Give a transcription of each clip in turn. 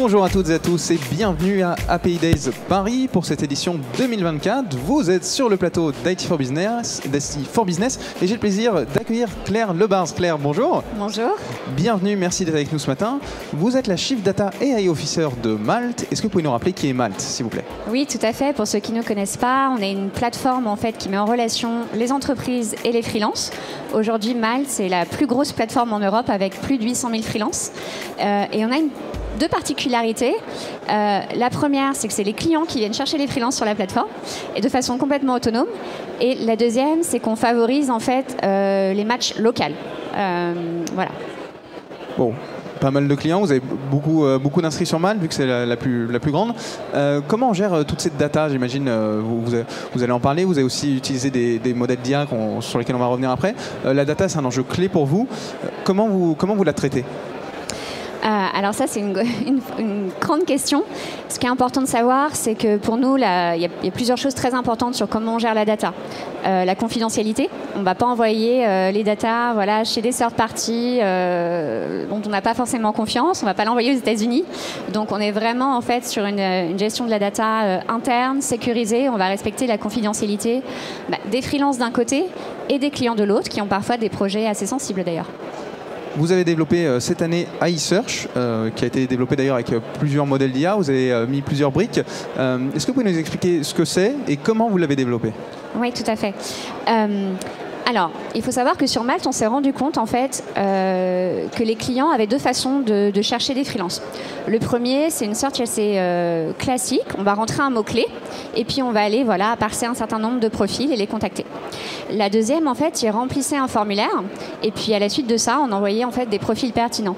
Bonjour à toutes et à tous et bienvenue à API Days Paris pour cette édition 2024. Vous êtes sur le plateau d'IT for Business, et j'ai le plaisir d'accueillir Claire Lebars. Claire, bonjour. Bonjour. Bienvenue, merci d'être avec nous ce matin. Vous êtes la Chief Data AI Officer de Malt. Est-ce que vous pouvez nous rappeler qui est Malt, s'il vous plaît? Oui, tout à fait. Pour ceux qui ne connaissent pas, on est une plateforme en fait qui met en relation les entreprises et les freelances. Aujourd'hui, Malt, c'est la plus grosse plateforme en Europe avec plus de 800 000 freelances. Et on a deux particularités. La première, c'est que c'est les clients qui viennent chercher les freelances sur la plateforme et de façon complètement autonome. Et la deuxième, c'est qu'on favorise en fait les matchs locaux. Voilà. Bon. Pas mal de clients, vous avez beaucoup d'inscrits sur Malt, vu que c'est la plus grande. Comment on gère toute cette data? J'imagine, vous allez en parler, vous avez aussi utilisé des modèles d'IA sur lesquels on va revenir après. La data, c'est un enjeu clé pour vous. Comment vous la traitez? Alors ça, c'est une grande question. Ce qui est important de savoir, c'est que pour nous, il y a plusieurs choses très importantes sur comment on gère la data. La confidentialité. On ne va pas envoyer les data chez des third parties dont on n'a pas forcément confiance. On ne va pas l'envoyer aux États-Unis. Donc on est vraiment en fait sur une gestion de la data interne, sécurisée. On va respecter la confidentialité des freelances d'un côté et des clients de l'autre, qui ont parfois des projets assez sensibles d'ailleurs. Vous avez développé cette année AI Search, qui a été développé d'ailleurs avec plusieurs modèles d'IA. Vous avez mis plusieurs briques. Est-ce que vous pouvez nous expliquer ce que c'est et comment vous l'avez développé? Oui, tout à fait. Alors, il faut savoir que sur Malt, on s'est rendu compte en fait que les clients avaient deux façons de chercher des freelances. Le premier, c'est une search assez classique. On va rentrer un mot-clé et puis on va aller parser un certain nombre de profils et les contacter. La deuxième, en fait, ils remplissaient un formulaire et puis à la suite de ça, on envoyait en fait des profils pertinents.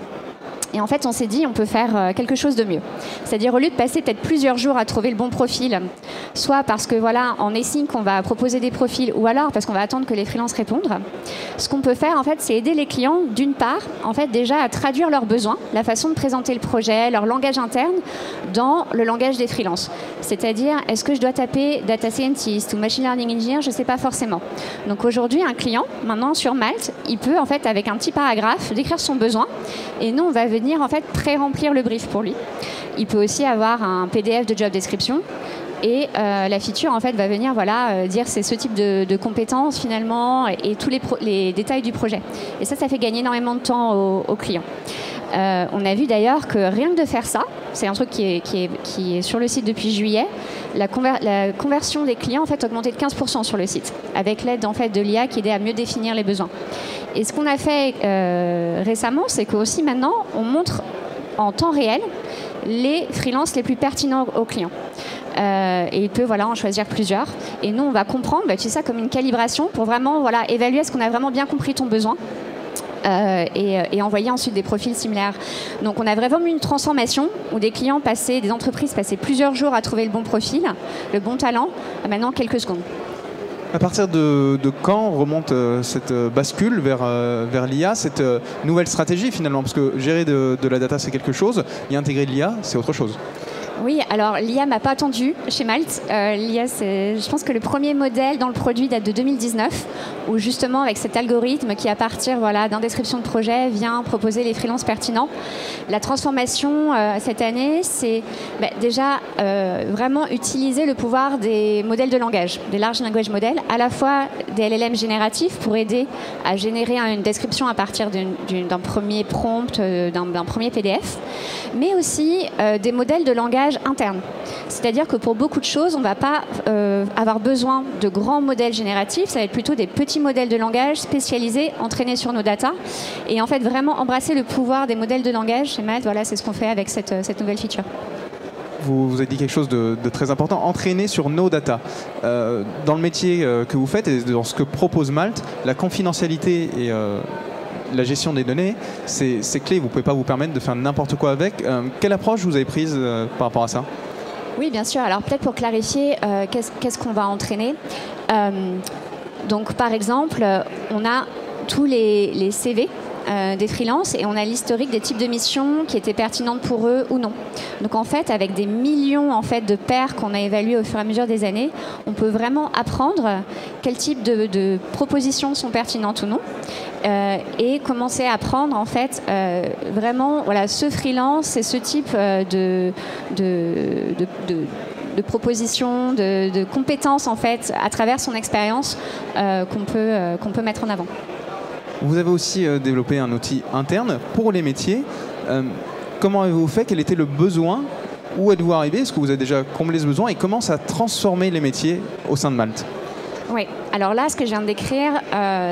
Et en fait, on s'est dit, on peut faire quelque chose de mieux. C'est-à-dire, au lieu de passer peut-être plusieurs jours à trouver le bon profil, soit parce que, en async, on va proposer des profils, ou alors parce qu'on va attendre que les freelances répondent, ce qu'on peut faire, en fait, c'est aider les clients, d'une part, en fait, déjà à traduire leurs besoins, la façon de présenter le projet, leur langage interne, dans le langage des freelances. C'est-à-dire, est-ce que je dois taper data scientist ou machine learning engineer? Je ne sais pas forcément. Donc aujourd'hui, un client, maintenant, sur Malt, il peut, en fait, avec un petit paragraphe, décrire son besoin, et nous, on va venir en fait pré-remplir le brief pour lui. Il peut aussi avoir un PDF de job description et la feature en fait va venir dire c'est ce type de compétences finalement et tous les détails du projet. Et ça fait gagner énormément de temps aux clients. On a vu d'ailleurs que rien que de faire ça, c'est un truc qui est sur le site depuis juillet, la conversion des clients en fait a augmenté de 15% sur le site, avec l'aide en fait de l'IA qui aide à mieux définir les besoins. Et ce qu'on a fait récemment, c'est qu'aussi maintenant, on montre en temps réel les freelances les plus pertinents aux clients. Et il peut en choisir plusieurs. Et nous, on va comprendre, tu sais ça comme une calibration pour vraiment évaluer est-ce qu'on a vraiment bien compris ton besoin. Et envoyer ensuite des profils similaires. Donc on a vraiment eu une transformation où des entreprises passaient plusieurs jours à trouver le bon profil, le bon talent, maintenant quelques secondes. À partir de quand remonte cette bascule vers l'IA, cette nouvelle stratégie finalement? Parce que gérer de la data c'est quelque chose, y intégrer de l'IA c'est autre chose. Oui, alors l'IA m'a pas attendu chez Malt. L'IA, je pense que le premier modèle dans le produit date de 2019, où justement avec cet algorithme qui à partir d'un description de projet vient proposer les freelances pertinents. La transformation cette année, c'est déjà vraiment utiliser le pouvoir des modèles de langage, des large language models, à la fois des LLM génératifs pour aider à générer une description à partir d'un premier prompt, d'un premier PDF, mais aussi des modèles de langage interne. C'est-à-dire que pour beaucoup de choses, on ne va pas avoir besoin de grands modèles génératifs, ça va être plutôt des petits modèles de langage spécialisés, entraînés sur nos datas, et en fait vraiment embrasser le pouvoir des modèles de langage chez Malt, c'est ce qu'on fait avec cette nouvelle feature. Vous avez dit quelque chose de très important, entraîner sur nos data. Dans le métier que vous faites et dans ce que propose Malt, la confidentialité et la gestion des données, c'est clé. Vous ne pouvez pas vous permettre de faire n'importe quoi avec. Quelle approche vous avez prise par rapport à ça? Oui, bien sûr. Alors peut-être pour clarifier, qu'est-ce qu'on va entraîner? Donc par exemple, on a tous les CV des freelances et on a l'historique des types de missions qui étaient pertinentes pour eux ou non. Donc en fait, avec des millions en fait, de pairs qu'on a évalués au fur et à mesure des années, on peut vraiment apprendre quel type de propositions sont pertinentes ou non. Et commencer à apprendre en fait vraiment voilà, ce freelance et ce type de propositions, de compétences en fait à travers son expérience qu'on peut mettre en avant. Vous avez aussi développé un outil interne pour les métiers. Comment avez-vous fait? Quel était le besoin? Où êtes-vous arrivé? Est-ce que vous avez déjà comblé ce besoin? Et comment ça a transformé les métiers au sein de Malte? Oui, alors là, ce que je viens de décrire,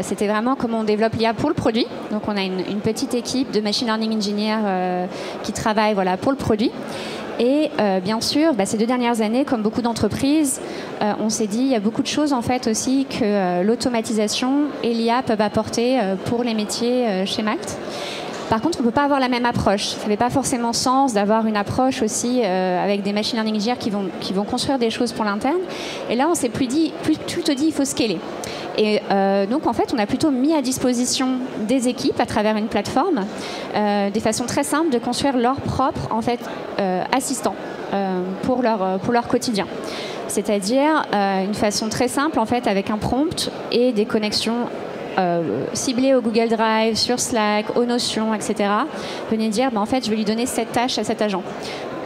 c'était vraiment comment on développe l'IA pour le produit. Donc on a une petite équipe de machine learning engineers qui travaille voilà, pour le produit. Et bien sûr, ces 2 dernières années, comme beaucoup d'entreprises, on s'est dit il y a beaucoup de choses en fait aussi que l'automatisation et l'IA peuvent apporter pour les métiers chez Malte. Par contre, on ne peut pas avoir la même approche. Ça n'avait pas forcément sens d'avoir une approche aussi avec des machine learning engineers qui vont construire des choses pour l'interne. Et là, on s'est plutôt dit il faut scaler. Et donc, en fait, on a plutôt mis à disposition des équipes à travers une plateforme des façons très simples de construire leur propre en fait, assistant pour leur quotidien. C'est-à-dire une façon très simple en fait, avec un prompt et des connexions ciblé au Google Drive, sur Slack, aux Notions, etc. Venez dire, en fait, je vais lui donner cette tâche à cet agent.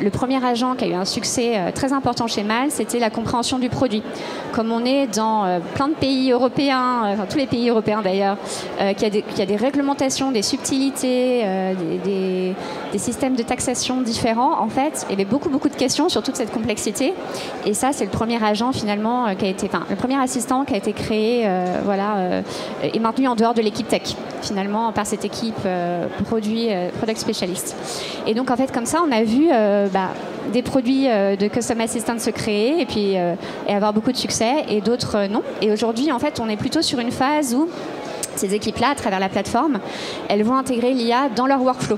Le premier agent qui a eu un succès très important chez Malte, c'était la compréhension du produit. Comme on est dans plein de pays européens, enfin tous les pays européens d'ailleurs, qu'il y a des réglementations, des subtilités, des systèmes de taxation différents, en fait, il y avait beaucoup de questions sur toute cette complexité. Et ça, c'est le premier agent finalement le premier assistant qui a été créé, et maintenu en dehors de l'équipe tech, finalement, par cette équipe product spécialiste. Et donc, en fait, comme ça, on a vu des produits de Custom Assistant se créer et avoir beaucoup de succès et d'autres non. Et aujourd'hui, en fait, on est plutôt sur une phase où ces équipes-là, à travers la plateforme, elles vont intégrer l'IA dans leur workflow.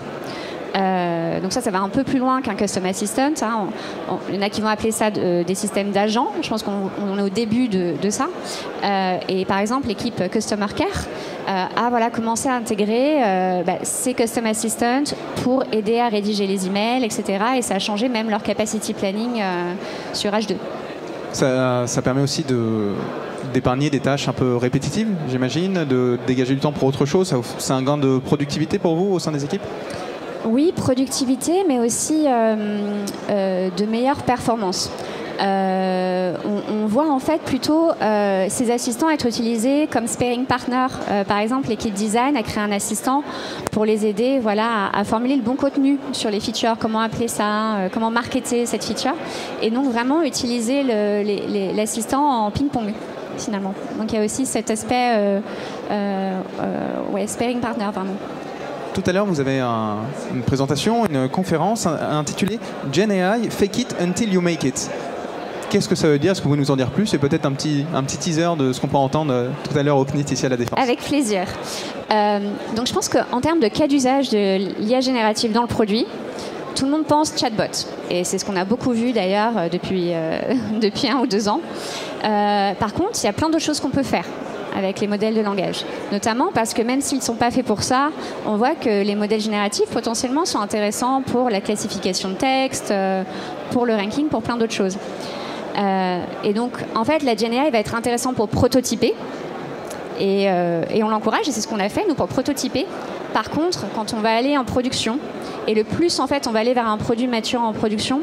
Donc ça va un peu plus loin qu'un Custom Assistant. Il y en a qui vont appeler ça des systèmes d'agents. Je pense qu'on est au début de ça. Et par exemple, l'équipe Customer Care a commencé à intégrer ces Custom Assistants pour aider à rédiger les emails, etc. Et ça a changé même leur capacity planning sur H2. Ça permet aussi d'épargner des tâches un peu répétitives, j'imagine, de dégager du temps pour autre chose. C'est un gain de productivité pour vous au sein des équipes? Oui, productivité, mais aussi de meilleures performances. On voit en fait plutôt ces assistants être utilisés comme sparring partner. Par exemple, l'équipe design a créé un assistant pour les aider à formuler le bon contenu sur les features, comment appeler ça, comment marketer cette feature. Et donc vraiment utiliser l'assistant en ping-pong finalement. Donc il y a aussi cet aspect sparring partner vraiment. Tout à l'heure, vous avez une présentation, une conférence intitulée Gen AI, Fake It Until You Make It. Qu'est-ce que ça veut dire? Est-ce que vous pouvez nous en dire plus? Et peut-être un petit teaser de ce qu'on peut entendre tout à l'heure au CNIT ici à la Défense. Avec plaisir. Donc je pense qu'en termes de cas d'usage de l'IA générative dans le produit, tout le monde pense chatbot. Et c'est ce qu'on a beaucoup vu d'ailleurs depuis 1 ou 2 ans. Par contre, il y a plein d'autres choses qu'on peut faire avec les modèles de langage. Notamment parce que même s'ils ne sont pas faits pour ça, on voit que les modèles génératifs potentiellement sont intéressants pour la classification de texte, pour le ranking, pour plein d'autres choses. Et donc, en fait, la Gen AI va être intéressant pour prototyper. Et on l'encourage, et c'est ce qu'on a fait, nous, pour prototyper. Par contre, quand on va aller en production, et le plus, en fait, on va aller vers un produit mature en production,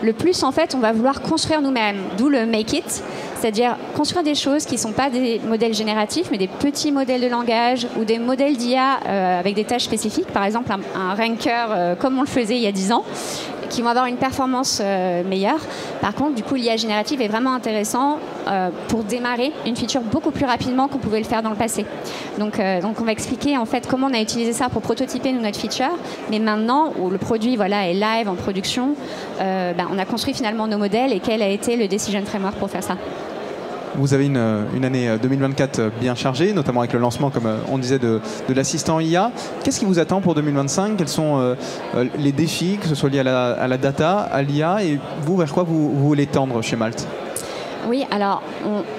le plus, en fait, on va vouloir construire nous-mêmes, d'où le make it, c'est-à-dire construire des choses qui ne sont pas des modèles génératifs, mais des petits modèles de langage ou des modèles d'IA avec des tâches spécifiques, par exemple un ranker comme on le faisait il y a 10 ans, qui vont avoir une performance meilleure. Par contre, du coup, l'IA générative est vraiment intéressant pour démarrer une feature beaucoup plus rapidement qu'on pouvait le faire dans le passé. Donc on va expliquer en fait comment on a utilisé ça pour prototyper notre feature, mais maintenant où le produit est live en production, on a construit finalement nos modèles et quel a été le Decision Framework pour faire ça. Vous avez une année 2024 bien chargée, notamment avec le lancement, comme on disait, de l'assistant IA. Qu'est-ce qui vous attend pour 2025? Quels sont les défis, que ce soit liés à la data, à l'IA, et vous, vers quoi vous voulez tendre chez Malte? Oui, alors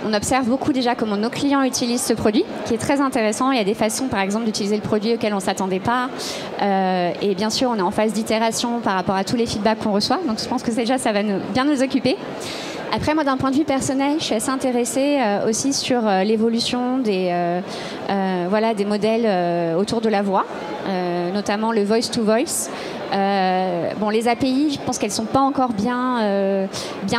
on observe beaucoup déjà comment nos clients utilisent ce produit, qui est très intéressant. Il y a des façons, par exemple, d'utiliser le produit auxquelles on ne s'attendait pas. Et bien sûr, on est en phase d'itération par rapport à tous les feedbacks qu'on reçoit. Donc je pense que déjà, ça va bien nous occuper. Après, moi, d'un point de vue personnel, je suis assez intéressée aussi sur l'évolution des modèles autour de la voix, notamment le voice-to-voice. Les API, je pense qu'elles ne sont pas encore bien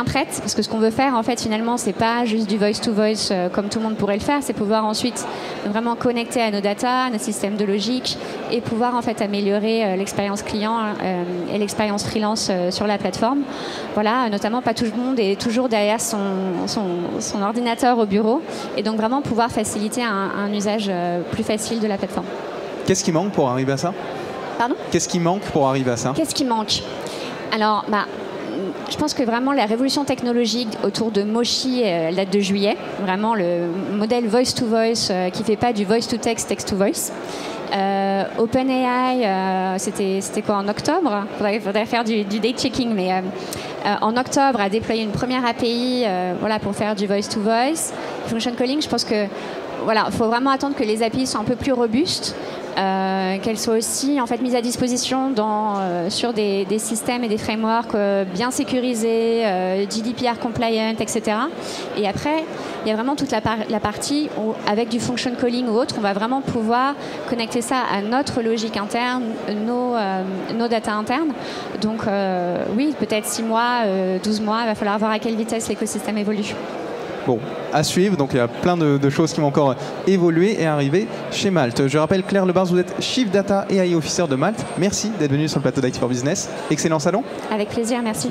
prêtes, parce que ce qu'on veut faire, en fait, finalement, c'est pas juste du voice-to-voice comme tout le monde pourrait le faire, c'est pouvoir ensuite vraiment connecter à nos data, à nos systèmes de logique, et pouvoir en fait améliorer l'expérience client et l'expérience freelance sur la plateforme. Voilà, notamment pas tout le monde est toujours derrière son ordinateur au bureau, et donc vraiment pouvoir faciliter un usage plus facile de la plateforme. Qu'est-ce qui manque pour arriver à ça ? Pardon ? Qu'est-ce qui manque pour arriver à ça ? Qu'est-ce qui manque ? Alors, je pense que vraiment la révolution technologique autour de Moshi, elle date de juillet. Vraiment le modèle voice-to-voice qui ne fait pas du voice-to-text, text-to-voice. OpenAI, c'était quoi, en octobre ? Faudrait faire du date-checking, mais en octobre a déployé une première API pour faire du voice-to-voice. Function calling, je pense que faut vraiment attendre que les API soient un peu plus robustes. Qu'elles soient aussi en fait mises à disposition sur des systèmes et des frameworks bien sécurisés, GDPR compliant, etc. Et après, il y a vraiment toute la partie où, avec du function calling ou autre, on va vraiment pouvoir connecter ça à notre logique interne, nos data internes. Donc oui, peut-être 6 mois, 12 mois, il va falloir voir à quelle vitesse l'écosystème évolue. Bon, à suivre, donc il y a plein de choses qui vont encore évoluer et arriver chez Malte. Je rappelle, Claire Lebars, vous êtes Chief Data et AI Officer de Malte. Merci d'être venue sur le plateau d'IT for Business. Excellent salon. Avec plaisir, merci.